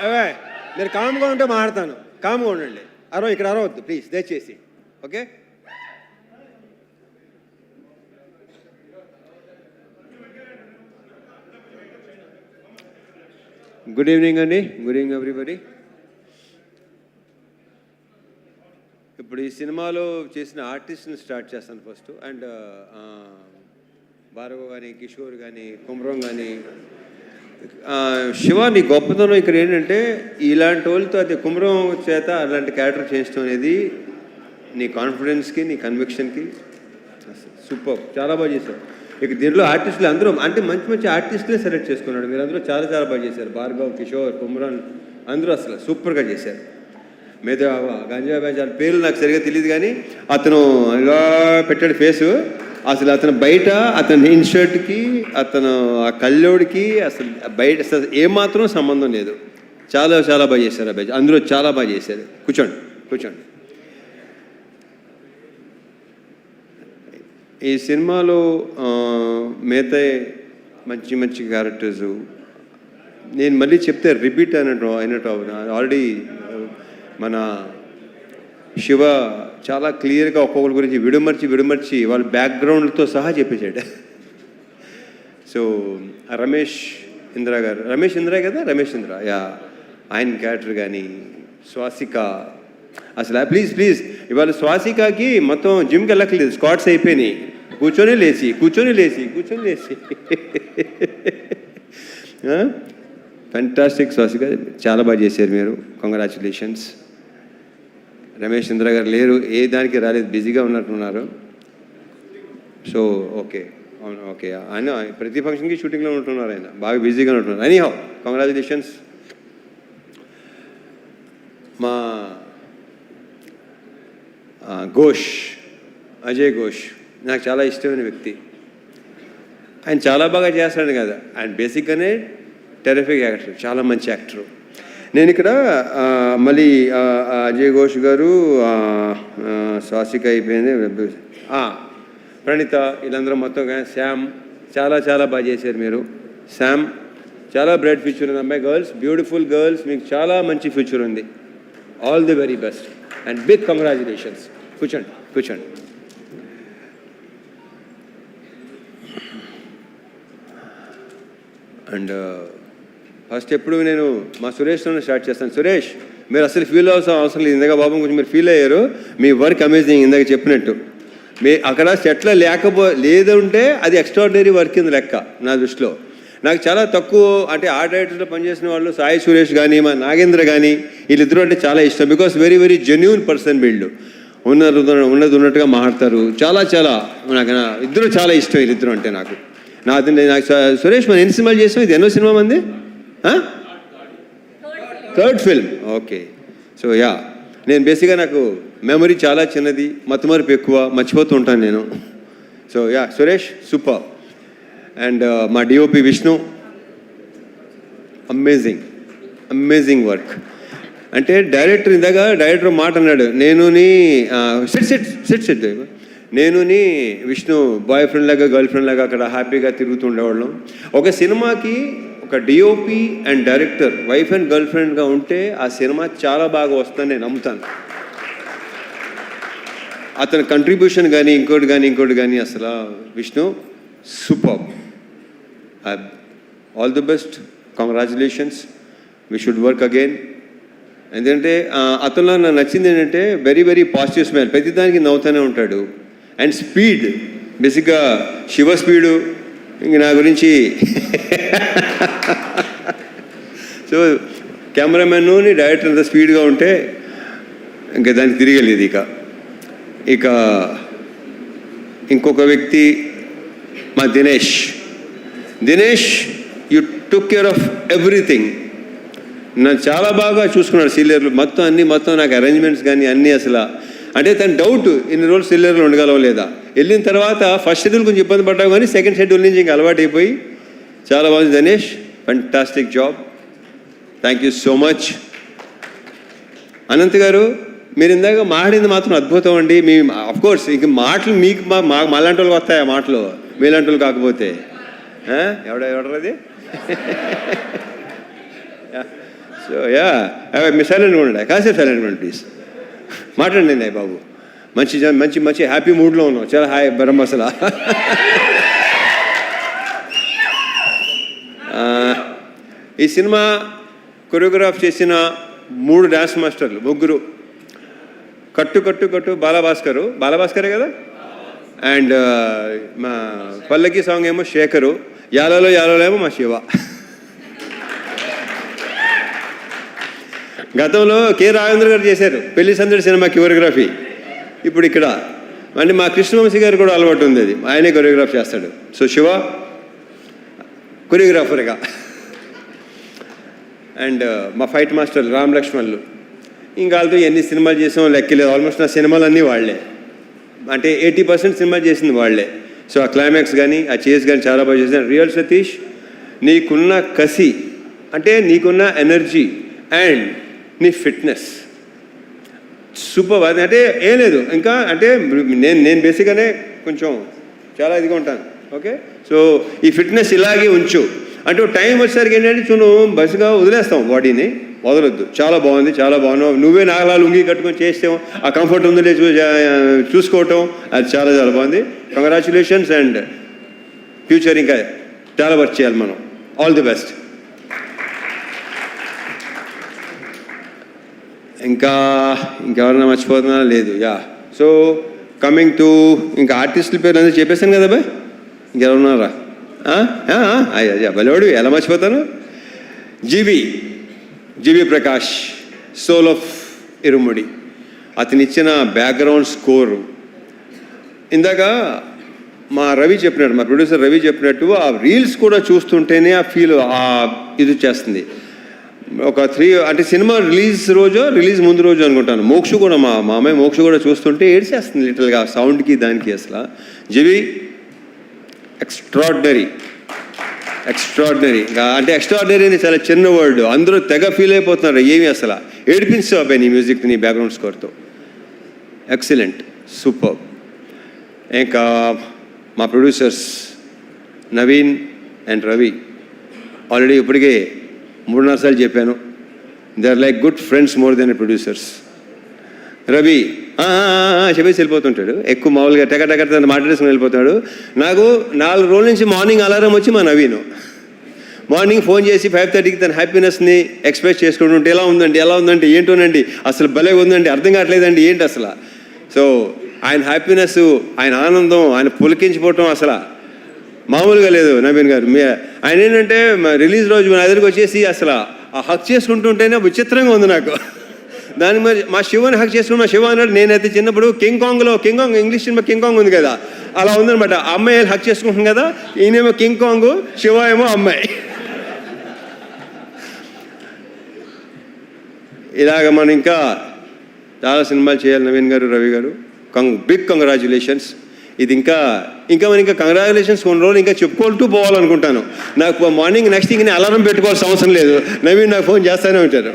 అవే మీరు కామ్గా ఉంటే మాట్లాడతాను. కామ్గా ఉండండి. ఇక్కడ అరవద్దు ప్లీజ్ దయచేసి. ఓకే, గుడ్ ఈవినింగ్ అండి. Good evening everybody. ఇప్పుడు ఈ సినిమాలో చేసిన ఆర్టిస్ట్ని స్టార్ట్ చేస్తాను ఫస్ట్. అండ్ భార్గవ్ కానీ, కిషోర్ కానీ, కుమ్రం కానీ, శివ నీ గొప్పతనం ఇక్కడ ఏంటంటే ఇలాంటి వాళ్ళతో అది కుమ్రం చేత అలాంటి క్యారెక్టర్ చేయించడం అనేది నీ కాన్ఫిడెన్స్కి, నీ కన్విక్షన్కి సూపర్. చాలా బాగా చేశారు. ఇక దీంట్లో ఆర్టిస్టులు అందరూ అంటే మంచి మంచి ఆర్టిస్టులే సెలెక్ట్ చేసుకున్నాడు. మీరు అందరూ చాలా చాలా బాగా చేశారు. భార్గవ్, కిషోర్, కుమ్రాన్ అందరూ అసలు సూపర్గా చేశారు. మీద గంజా బ్యాచ్ వాళ్ళ పేర్లు నాకు సరిగా తెలియదు కానీ అతను ఇలా పెట్టాడు ఫేసు. అసలు అతను బయట అతని ఇన్షర్ట్కి అతను ఆ కళ్ళోడికి అసలు బయట అసలు ఏమాత్రం సంబంధం లేదు. చాలా చాలా బాగా చేశారు ఆ బ్యాచ్. అందరూ చాలా బాగా చేశారు. కూర్చోండి కూర్చోండి. ఈ సినిమాలో మిగతా మంచి మంచి క్యారెక్టర్సు నేను మళ్ళీ చెప్తే రిపీట్ అయినట్టు ఆల్రెడీ మన శివ చాలా క్లియర్గా ఒక్కొక్కరి గురించి విడమర్చి వాళ్ళ బ్యాక్గ్రౌండ్తో సహా చెప్పేశాడు. సో రమేష్ ఇంద్ర యా ఆయన క్యారెక్టర్ కానీ, స్వాసిక అసలు ప్లీజ్ ఇవాళ స్వాసికకి మొత్తం జిమ్కి వెళ్ళక్కర్లేదు, స్క్వాట్స్ అయిపోయినాయి. కూర్చొని లేచి ఫెంటాస్టిక్. స్వాసిక చాలా బాగా చేశారు మీరు. కంగ్రాచులేషన్స్. రమేష్ ఇంద్ర గారు లేరు, ఏ దానికి రాలేదు, బిజీగా ఉన్నట్టున్నారు. సో ఓకే, అవును ఓకే. ఆయన ప్రతి ఫంక్షన్కి షూటింగ్లో ఉంటున్నారు, ఆయన బాగా బిజీగా ఉంటున్నారు. Anyhow congratulations. మా అజయ్ ఘోష్ నాకు చాలా ఇష్టమైన వ్యక్తి. ఆయన చాలా బాగా చేస్తాడు కదా. ఆయన బేసిక్గానే టెరిఫిక్ యాక్టర్, చాలా మంచి యాక్టరు. నేను ఇక్కడ మళ్ళీ అజయ్ ఘోష్ గారు, స్వాసిక అయిపోయింది, ప్రణీత, వీళ్ళందరూ మొత్తం శ్యామ్ చాలా చాలా బాగా చేశారు మీరు. శ్యామ్ చాలా బ్రైట్ ఫ్యూచర్ ఉంది అమ్మాయి. గర్ల్స్, బ్యూటిఫుల్ గర్ల్స్, మీకు చాలా మంచి ఫ్యూచర్ ఉంది. All the very best and big congratulations. కూర్చోండి. అండ్ ఫస్ట్ ఎప్పుడు నేను మా సురేష్తోనే స్టార్ట్ చేస్తాను. సురేష్, మీరు అసలు ఫీల్ అవసరం లేదు. ఇందాక బాబు గురించి మీరు ఫీల్ అయ్యారు. మీ వర్క్ అమేజింగ్. ఇందాక చెప్పినట్టు అక్కడ సెట్లో లేదంటే అది ఎక్స్ట్రాడినరీ వర్క్ కింద లెక్క నా దృష్టిలో. నాకు చాలా తక్కువ అంటే ఆ డైరెక్టర్లో పనిచేసిన వాళ్ళు సాయి సురేష్ కానీ, మా నాగేంద్ర కానీ, వీళ్ళిద్దరూ అంటే చాలా ఇష్టం. Because very very genuine person. వీళ్ళు ఉన్నట్టుగా మాట్లాడతారు. చాలా నాకు ఇద్దరు చాలా ఇష్టం. వీళ్ళిద్దరు అంటే నాకు సురేష్ మనం ఎన్ని సినిమాలు చేసాం? ఇది ఎన్నో సినిమా మంది? Third film. Okay. So yeah, నేను బేసిక్గా నాకు మెమరీ చాలా చిన్నది, మతిమరుపు ఎక్కువ, మర్చిపోతూ ఉంటాను నేను. So yeah, Suresh super. And మా డిఓపి విష్ణు, అమేజింగ్ వర్క్. అంటే డైరెక్టర్ మాట అన్నాడు, నేనుని విష్ణు బాయ్ ఫ్రెండ్ లాగా గర్ల్ ఫ్రెండ్ లాగా అక్కడ హ్యాపీగా తిరుగుతూ ఉండేవాళ్ళం. ఒక సినిమాకి ఒక DOP and director wife and girl ఫ్రెండ్గా ఉంటే ఆ సినిమా చాలా బాగా వస్తుందని నేను నమ్ముతాను. అతని కంట్రిబ్యూషన్ కానీ ఇంకోటి కానీ అసలు Vishnu super. All the best, congratulations. We should work again. ఎందుకంటే అతనిలో నాకు నచ్చింది ఏంటంటే వెరీ వెరీ పాజిటివ్ స్మైల్, ప్రతిదానికి నవ్వుతూనే ఉంటాడు. అండ్ స్పీడ్, బేసిక్గా శివ స్పీడు ఇంక నా గురించి. సో కెమెరామెన్ను డైరెక్టర్ అంత స్పీడ్గా ఉంటే ఇంకా దానికి తిరిగలేదు. ఇక ఇంకొక వ్యక్తి మా Dinesh, you took care of everything. నన్ను చాలా బాగా చూసుకున్నాడు సీనియర్లు మొత్తం నాకు అరేంజ్మెంట్స్ కానీ అన్నీ. అసలు అంటే తన డౌట్ ఇన్ని రోజులు సీనియర్లు ఉండగలవు లేదా. వెళ్ళిన తర్వాత ఫస్ట్ షెడ్యూల్ కొంచెం ఇబ్బంది పడ్డావు కానీ సెకండ్ షెడ్యూల్ నుంచి ఇంకా అలవాటు అయిపోయి చాలా బాగుంది. Dinesh, fantastic job. Thank you so much. Anant గారు, మీరు ఇందాక మాట్లాడింది మాత్రం అద్భుతం అండి. మీ అఫ్కోర్స్ ఇంక మాటలు మీకు మాలాంటి వాళ్ళకి వస్తాయి ఆ మాటలు, మీలాంటి వాళ్ళు కాకపోతే. ఎవడది సో యా మీరు సైలెంట్గా ఉండండి, కాసేపు సైలెంట్గా ఉండండి ప్లీజ్. మాట్లాడండి బాబు, మంచి మంచి మంచి హ్యాపీ మూడ్లో ఉన్నాం, చాలా హాయ్ బరం మసాలా. ఈ సినిమా కొరియోగ్రాఫ్ చేసిన 3 డాన్స్ మాస్టర్లు, ముగ్గురు. కట్టు బాలభాస్కరే కదా, అండ్ మా పల్లకి సాంగ్ ఏమో శేఖరు, యాలలో ఏమో మా శివ. గతంలో కె రాఘవేంద్ర గారు చేశారు పెళ్లి సందడి సినిమా కొరియోగ్రఫీ. ఇప్పుడు ఇక్కడ అంటే మా కృష్ణవంశీ గారు కూడా అలవాటు ఉంది, అది ఆయనే కొరియోగ్రాఫ్ చేస్తాడు. సో శివ కొరియోగ్రాఫర్గా, అండ్ మా ఫైట్ మాస్టర్లు రామ్ లక్ష్మణ్లు. ఇంకా వాళ్ళతో ఎన్ని సినిమాలు చేసామో లెక్కలేదు. ఆల్మోస్ట్ నా సినిమాలన్నీ వాళ్లే, అంటే 80% సినిమా చేసింది వాళ్లే. సో ఆ క్లైమాక్స్ కానీ ఆ చేస్ కానీ చాలా బాగా చేశాను. రియల్ సతీష్, నీకున్న కసి, అంటే నీకున్న ఎనర్జీ అండ్ నీ ఫిట్నెస్ సూపర్. అది అంటే ఏం లేదు ఇంకా, అంటే నేను బేసిక్గానే కొంచెం చాలా ఇదిగా ఉంటాను. ఓకే, సో ఈ ఫిట్నెస్ ఇలాగే ఉంచు. అంటే టైం వచ్చేసరికి ఏంటంటే బస్సుగా వదిలేస్తాం, బాడీని వదలొద్దు. చాలా బాగుంది, చాలా బాగున్నావు. నువ్వే నాగలాలు ఉంగి కట్టుకొని చేస్తాం, ఆ కంఫర్ట్ ఉందో చూసుకోవటం, అది చాలా చాలా బాగుంది. కంగ్రాచులేషన్స్, అండ్ ఫ్యూచర్ ఇంకా చాలా వర్క్ చేయాలి మనం. All the best. ఇంకెవరన్నా మర్చిపోతున్నా లేదు. యా, సో కమింగ్ టు ఇంకా ఆర్టిస్టుల పేర్లు అందరూ చెప్పేశాను కదా బాయ్, ఇంకెవరున్నారా? బలవాడు, ఎలా మర్చిపోతాను? జీవి ప్రకాష్, సోల్ ఆఫ్ ఇరుముడి. అతను ఇచ్చిన బ్యాక్గ్రౌండ్ స్కోరు ఇందాక మా రవి చెప్పినట్టు, మా ప్రొడ్యూసర్ రవి చెప్పినట్టు, ఆ రీల్స్ కూడా చూస్తుంటేనే ఆ ఫీల్ ఇది వచ్చేస్తుంది. ఒక 3 అంటే సినిమా రిలీజ్ ముందు రోజు అనుకుంటాను. మోక్ష కూడా మా అమ్మాయి మోక్ష కూడా చూస్తుంటే ఏడ్చేస్తుంది లిటరల్గా, సౌండ్కి దానికి. అసలు జీవి ఎక్స్ట్రాడినరీ. అంటే ఎక్స్ట్రాడినరీ అని చాలా చిన్న వర్డ్, అందరూ తెగ ఫీల్ అయిపోతున్నారు. ఏమి అసలు ఏడిపించావు అబ్బాయి నీ మ్యూజిక్, నీ బ్యాక్గ్రౌండ్ స్కోర్తో. Excellent, super. ఇంకా మా producers Naveen and Ravi, already ఇప్పటికే 3-4 సార్లు చెప్పాను, they are like good friends more than producers. Ravi చెప్పేసి వెళ్ళిపోతుంటాడు, ఎక్కువ మామూలుగా టెకటెక మాట్లాడేసుకుని వెళ్ళిపోతాడు. నాకు 4 రోజుల నుంచి మార్నింగ్ అలారం వచ్చి మా నవీను మార్నింగ్ ఫోన్ చేసి 5:30కి తన హ్యాపీనెస్ని ఎక్స్ప్రెస్ చేసుకుంటుంటే, ఎలా ఉందంటే ఏంటోనండి అసలు భలే ఉందండి, అర్థం కావట్లేదండి ఏంటి అసలు. సో ఆయన హ్యాపీనెస్, ఆయన ఆనందం, ఆయన పులకించిపోవటం అసలు మామూలుగా లేదు. నవీన్ గారు ఆయన ఏంటంటే రిలీజ్ రోజు మన దగ్గరికి వచ్చేసి అసలు ఆ హక్ చేసుకుంటుంటేనే విచిత్రంగా ఉంది నాకు. దాని మరి మా శివని హక్ చేసుకుని మా శివ అన్నాడు, నేనైతే చిన్నప్పుడు king Kong English cinema king Kong ఉంది కదా, అలా ఉందనమాట. ఆ అమ్మాయి హక్ చేసుకుంటుంది కదా, ఈయనేమో కింగ్ కాంగ్, శివ ఏమో అమ్మాయి. ఇలాగ మనం ఇంకా చాలా సినిమాలు చేయాలి నవీన్ గారు, రవి గారు. Big congratulations. ఇది ఇంకా కంగ్రాచులేషన్స్ కొన్ని రోజులు ఇంకా చెప్పుకుంటూ పోవాలనుకుంటాను. నాకు మార్నింగ్ నెక్స్ట్ ఇంక అలారం పెట్టుకోవాల్సిన అవసరం లేదు, నవీన్ నాకు ఫోన్ చేస్తూనే ఉంటారు.